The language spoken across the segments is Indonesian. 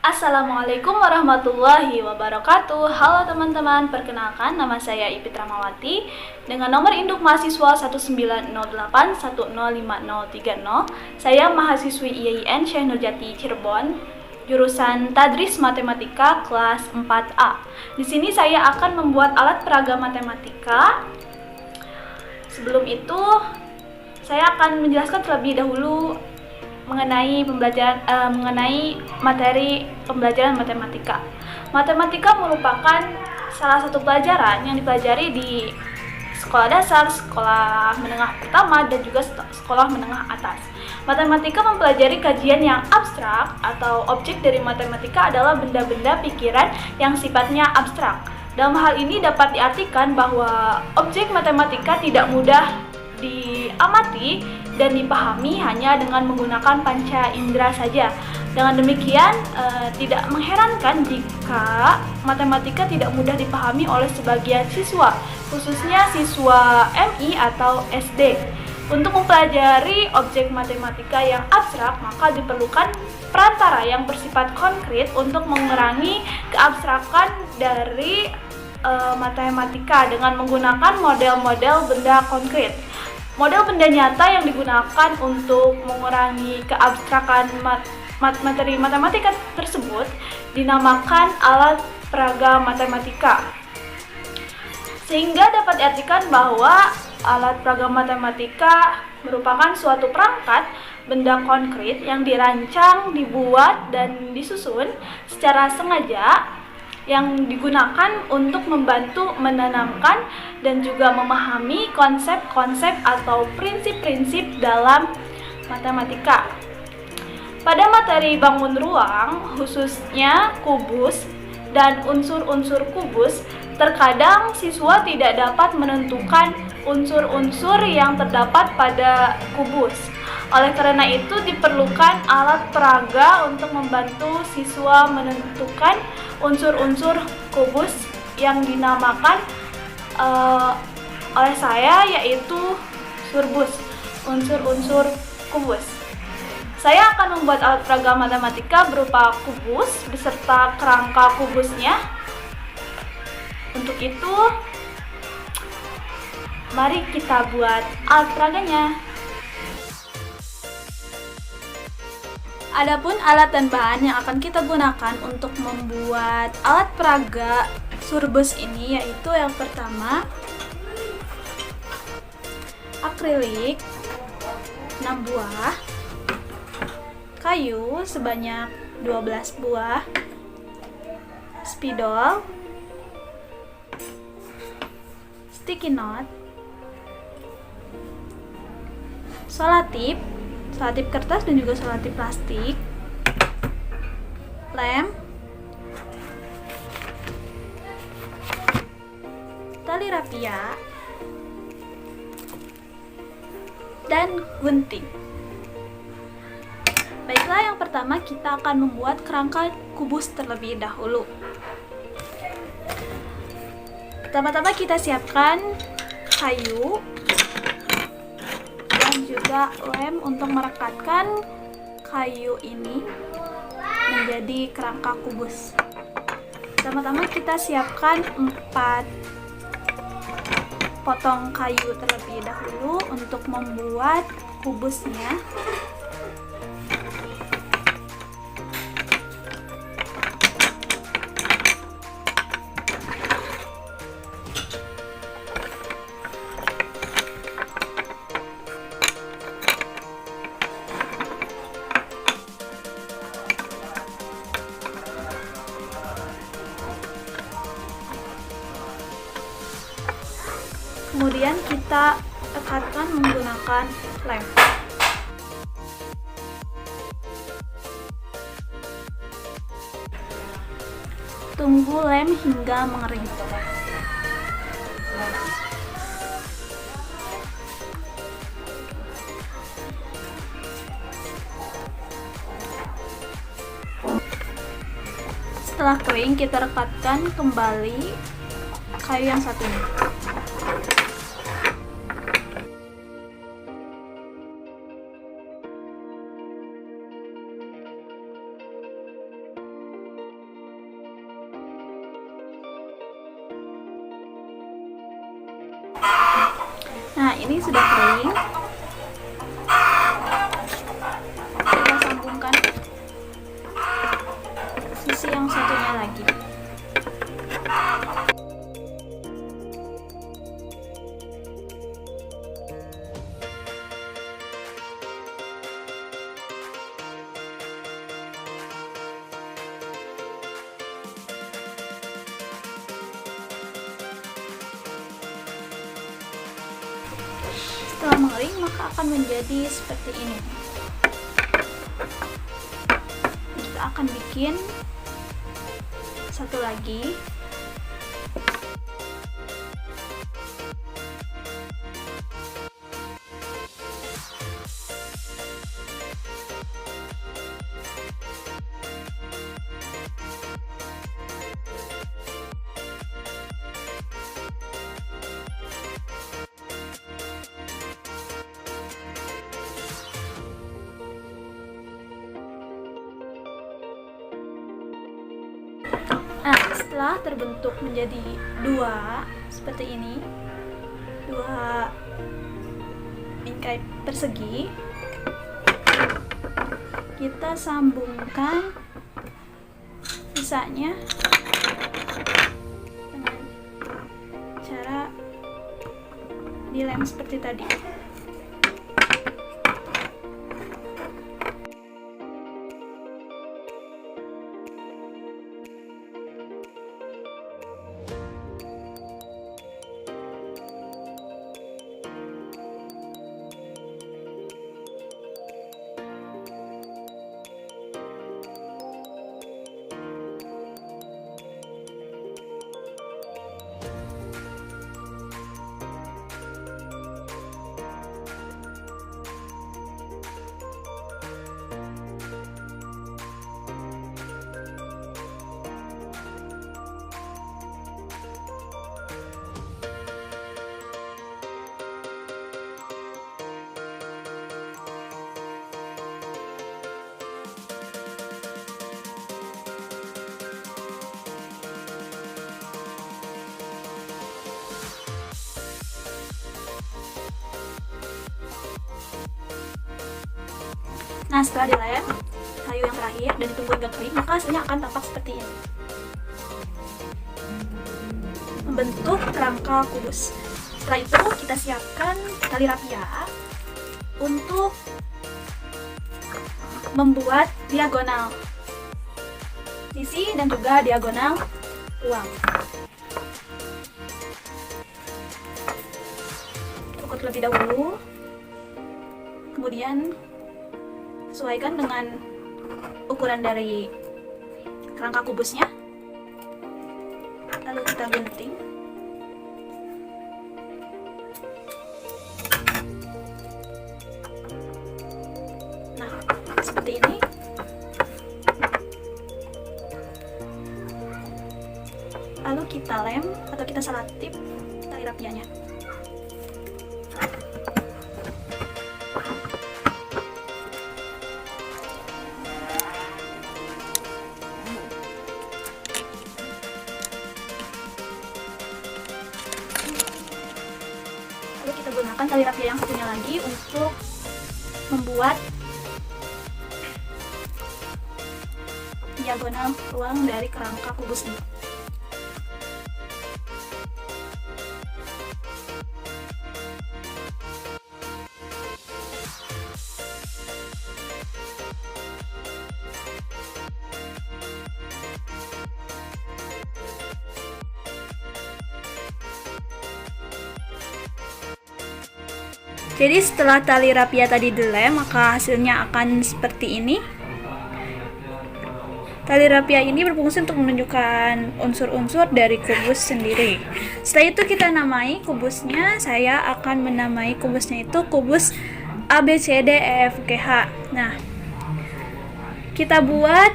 Assalamualaikum warahmatullahi wabarakatuh. Halo teman-teman, perkenalkan nama saya Ipit Ramawati dengan nomor induk mahasiswa 1908105030. Saya mahasiswi IAIN Syekh Nurjati Cirebon, jurusan Tadris Matematika kelas 4A. Di sini saya akan membuat alat peraga matematika. Sebelum itu, saya akan menjelaskan terlebih dahulu mengenai materi pembelajaran matematika. Matematika merupakan salah satu pelajaran yang dipelajari di sekolah dasar, sekolah menengah pertama, dan juga sekolah menengah atas. Matematika mempelajari kajian yang abstrak atau objek dari matematika adalah benda-benda pikiran yang sifatnya abstrak. Dalam hal ini dapat diartikan bahwa objek matematika tidak mudah diamati dan dipahami hanya dengan menggunakan panca indera saja. Dengan demikian, tidak mengherankan jika matematika tidak mudah dipahami oleh sebagian siswa, khususnya siswa MI atau SD. Untuk mempelajari objek matematika yang abstrak, maka diperlukan perantara yang bersifat konkret untuk mengurangi keabstrakan dari matematika dengan menggunakan model-model benda konkret. Model benda nyata yang digunakan untuk mengurangi keabstrakan materi matematika tersebut dinamakan alat peraga matematika. Sehingga dapat diartikan bahwa alat peraga matematika merupakan suatu perangkat benda konkret yang dirancang, dibuat, dan disusun secara sengaja yang digunakan untuk membantu menanamkan dan juga memahami konsep-konsep atau prinsip-prinsip dalam matematika. Pada materi bangun ruang, khususnya kubus dan unsur-unsur kubus, terkadang siswa tidak dapat menentukan unsur-unsur yang terdapat pada kubus. Oleh karena itu diperlukan alat peraga untuk membantu siswa menentukan unsur-unsur kubus yang dinamakan oleh saya yaitu surbus, unsur-unsur kubus. Saya akan membuat alat peraga matematika berupa kubus beserta kerangka kubusnya. Untuk itu, mari kita buat alat peraganya. Adapun alat dan bahan yang akan kita gunakan untuk membuat alat peraga surbus ini yaitu yang pertama akrilik 6 buah, kayu sebanyak 12 buah, spidol, sticky note, selotip kertas dan juga selotip plastik, lem, tali rapia, dan gunting. Baiklah, yang pertama kita akan membuat kerangka kubus terlebih dahulu. Pertama-tama kita siapkan kayu dan juga lem untuk merekatkan kayu ini menjadi kerangka kubus. Pertama-tama kita siapkan 4 potong kayu terlebih dahulu untuk membuat kubusnya. Kemudian kita rekatkan menggunakan lem. Tunggu lem hingga mengering. Setelah kering, kita rekatkan kembali kayu yang satunya. Nah, ini sudah kering. Kita sambungkan sisi yang satunya lagi. Setelah mengering, maka akan menjadi seperti ini. Kita akan bikin satu lagi. Nah, setelah terbentuk menjadi dua seperti ini, dua bingkai persegi, kita sambungkan sisanya dengan cara dilem seperti tadi. Nah, setelah dilem kayu yang terakhir dan ditunggu hingga kering, maka hasilnya akan tampak seperti ini, membentuk kerangka kubus. Setelah itu kita siapkan tali rapia untuk membuat diagonal sisi dan juga diagonal ruang. Ukur terlebih dahulu, kemudian sesuaikan dengan ukuran dari kerangka kubusnya, lalu kita gunting. Nah, seperti ini. Lalu kita lem atau kita selotip tali rapianya. Lalu kita gunakan tali rapia yang satunya lagi untuk membuat diagonal ruang dari kerangka kubus ini. Jadi setelah tali rapia tadi dilem, maka hasilnya akan seperti ini. Tali rapia ini berfungsi untuk menunjukkan unsur-unsur dari kubus sendiri. Setelah itu kita namai kubusnya. Saya akan menamai kubusnya itu kubus ABCDEFGH. Nah, kita buat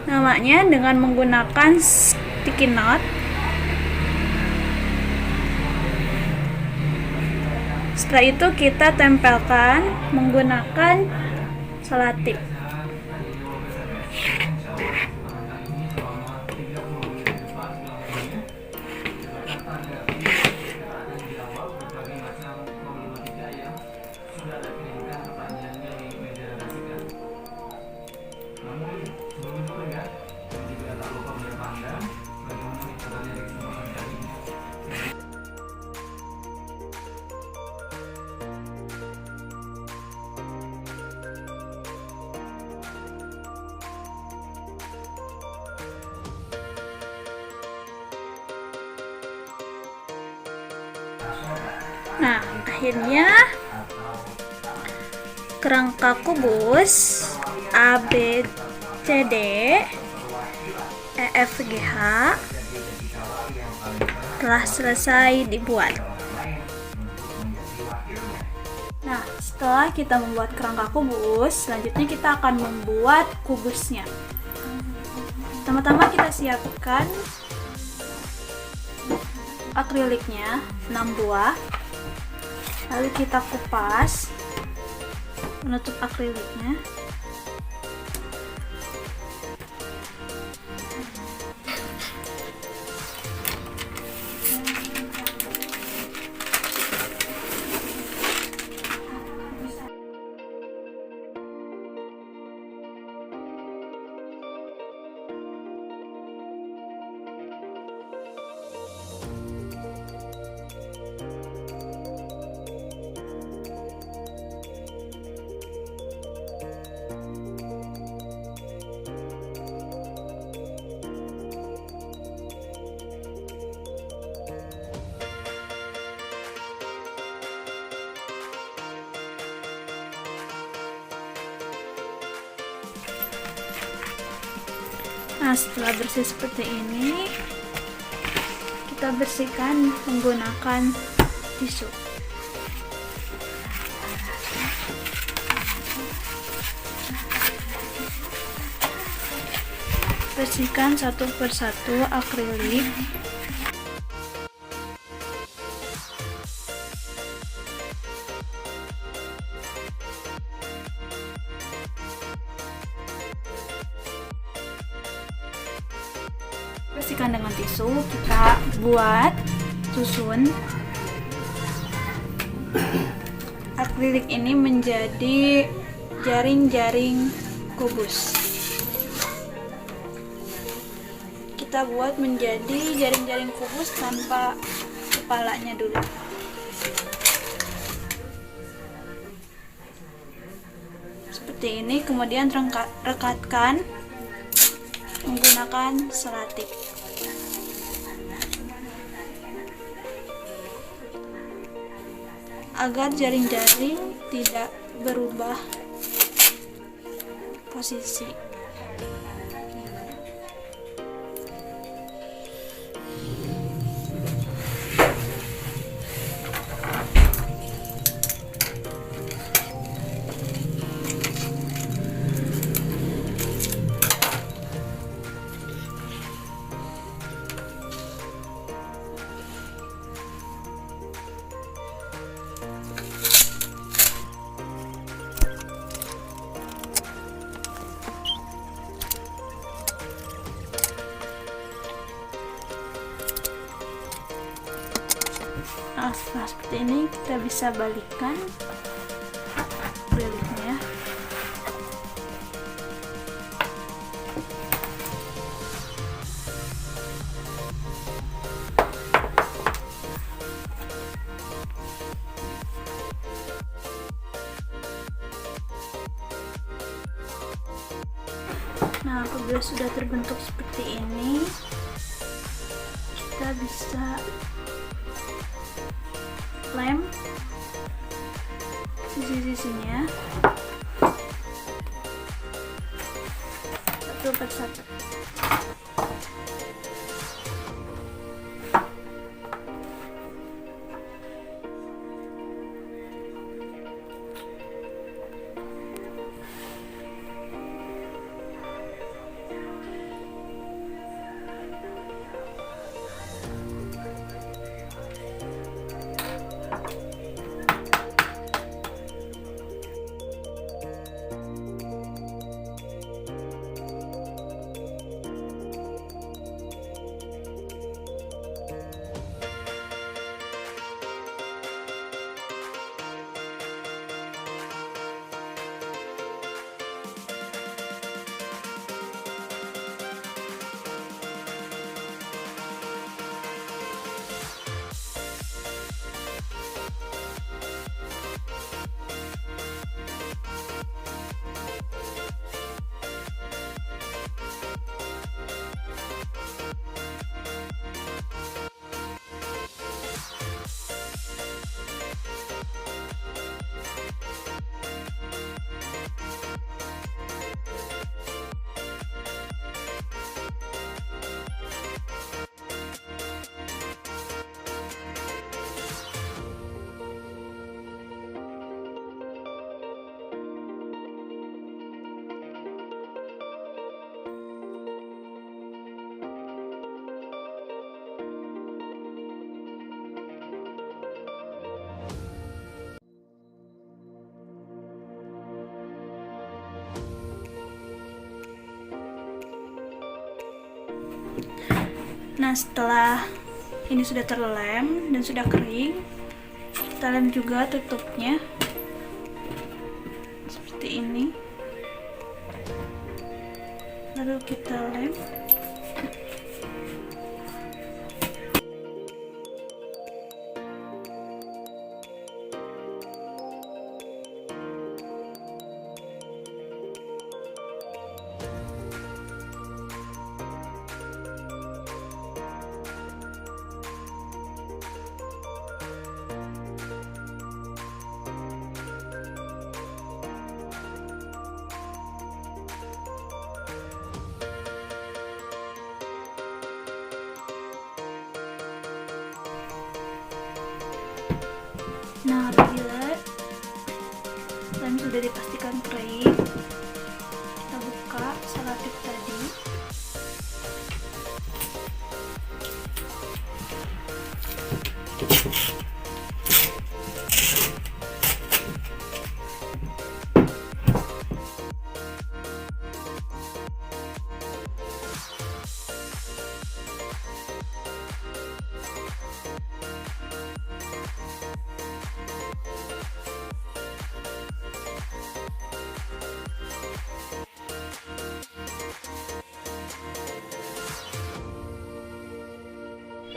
namanya dengan menggunakan sticky note. Setelah itu kita tempelkan menggunakan selotip. akhirnya kerangka kubus A B C D E F G H telah selesai dibuat. Nah, setelah kita membuat kerangka kubus, selanjutnya kita akan membuat kubusnya. Pertama-tama kita siapkan akriliknya 6 buah, lalu kita kupas menutup akriliknya. Nah, setelah bersih seperti ini, kita bersihkan menggunakan tisu. Bersihkan satu persatu akrilik. Bersihkan dengan tisu, kita buat susun akrilik ini menjadi jaring-jaring kubus. Kita buat menjadi jaring-jaring kubus tanpa kepalanya dulu. Seperti ini, kemudian rekatkan menggunakan selatik. Agar jaring-jaring tidak berubah posisi. Nah, setelah seperti ini kita bisa balikkan akriliknya. Nah, apabila sudah terbentuk seperti ini, kita bisa lem sisi-sisinya satu persatu. Nah, setelah ini sudah terlem dan sudah kering, kita lem juga tutupnya seperti ini, lalu kita lem. Nah, apabila lem sudah dipastikan kering, kita buka selotip tadi.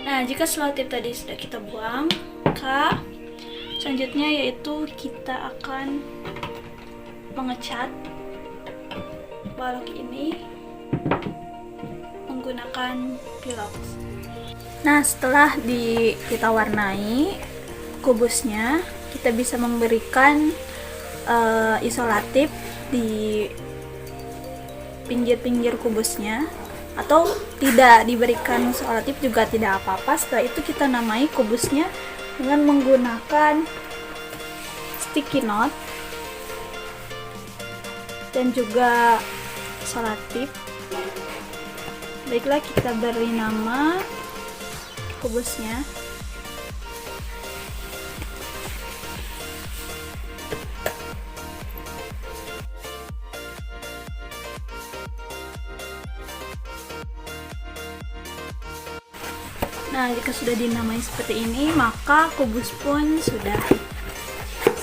Nah, jika selotip tadi sudah kita buang, maka selanjutnya yaitu kita akan mengecat balok ini menggunakan pilox. Nah, setelah kita warnai kubusnya, kita bisa memberikan isolatif di pinggir-pinggir kubusnya, atau tidak diberikan isolatif juga tidak apa-apa. Setelah itu kita namai kubusnya dengan menggunakan sticky note dan juga isolatif. Baiklah, kita beri nama kubusnya. Nah, jika sudah dinamai seperti ini, maka kubus pun sudah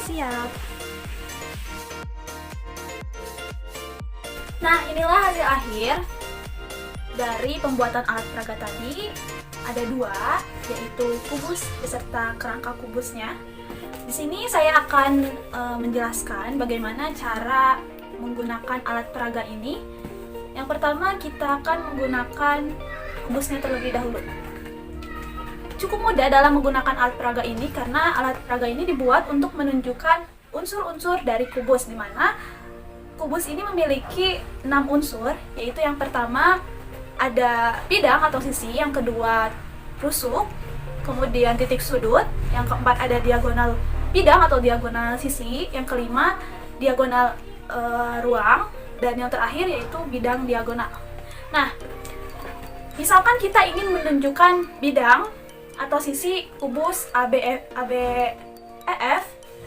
siap. Nah, inilah hasil akhir dari pembuatan alat peraga tadi. Ada dua, yaitu kubus beserta kerangka kubusnya. Di sini saya akan menjelaskan bagaimana cara menggunakan alat peraga ini. Yang pertama, kita akan menggunakan kubusnya terlebih dahulu. Cukup mudah dalam menggunakan alat peraga ini karena alat peraga ini dibuat untuk menunjukkan unsur-unsur dari kubus, di mana kubus ini memiliki 6 unsur, yaitu yang pertama ada bidang atau sisi, yang kedua rusuk, kemudian titik sudut, yang keempat ada diagonal bidang atau diagonal sisi, yang kelima diagonal ruang, dan yang terakhir yaitu bidang diagonal. Nah, misalkan kita ingin menunjukkan bidang atau sisi kubus ABEF,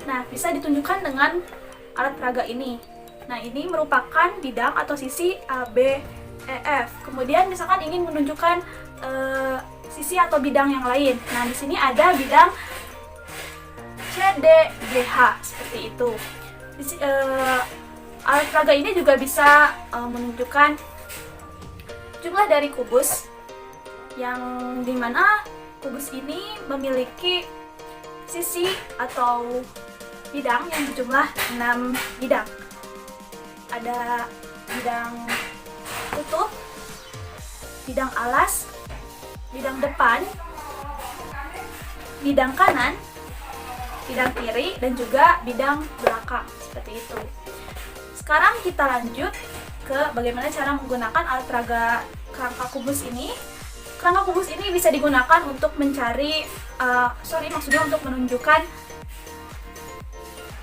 nah bisa ditunjukkan dengan alat peraga ini. Nah, ini merupakan bidang atau sisi ABEF. Kemudian misalkan ingin menunjukkan sisi atau bidang yang lain. Nah, di sini ada bidang CDGH seperti itu. Alat peraga ini juga bisa menunjukkan jumlah dari kubus, yang dimana kubus ini memiliki sisi atau bidang yang berjumlah 6 bidang. Ada bidang tutup, bidang alas, bidang depan, bidang kanan, bidang kiri, dan juga bidang belakang, seperti itu. Sekarang kita lanjut ke bagaimana cara menggunakan alat peraga kerangka kubus ini. Kerangka kubus ini bisa digunakan untuk mencari, maksudnya untuk menunjukkan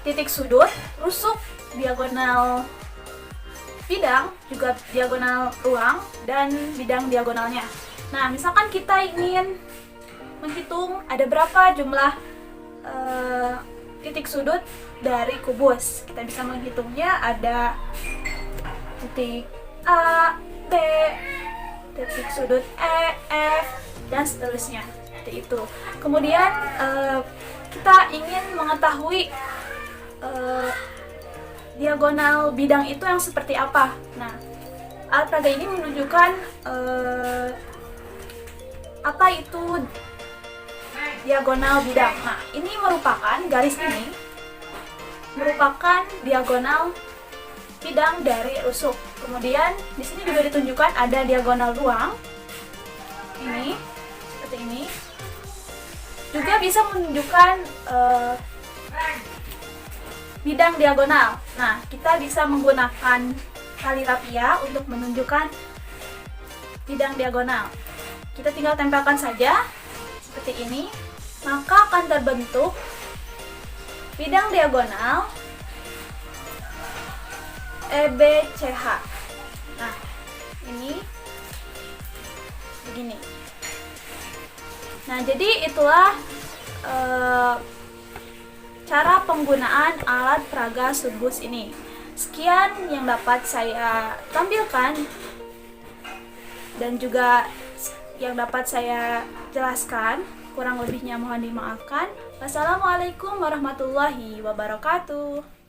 titik sudut, rusuk, diagonal bidang, juga diagonal ruang, dan bidang diagonalnya. Nah, misalkan kita ingin menghitung ada berapa jumlah titik sudut dari kubus, kita bisa menghitungnya ada titik A, B, titik sudut E, F, dan seterusnya. Seperti itu. Kemudian kita ingin mengetahui diagonal bidang itu yang seperti apa. Nah, alat peraga ini menunjukkan apa itu diagonal bidang. Nah, ini merupakan garis ini merupakan diagonal bidang dari rusuk. Kemudian di sini juga ditunjukkan ada diagonal ruang. Ini seperti ini. Juga bisa menunjukkan bidang diagonal. Nah, kita bisa menggunakan tali rapia untuk menunjukkan bidang diagonal. Kita tinggal tempelkan saja seperti ini, maka akan terbentuk bidang diagonal EBCH. Nah, ini begini. Nah, jadi itulah cara penggunaan alat peraga subbus ini. Sekian yang dapat saya tampilkan dan juga yang dapat saya jelaskan. Kurang lebihnya mohon dimaafkan. Wassalamualaikum warahmatullahi wabarakatuh.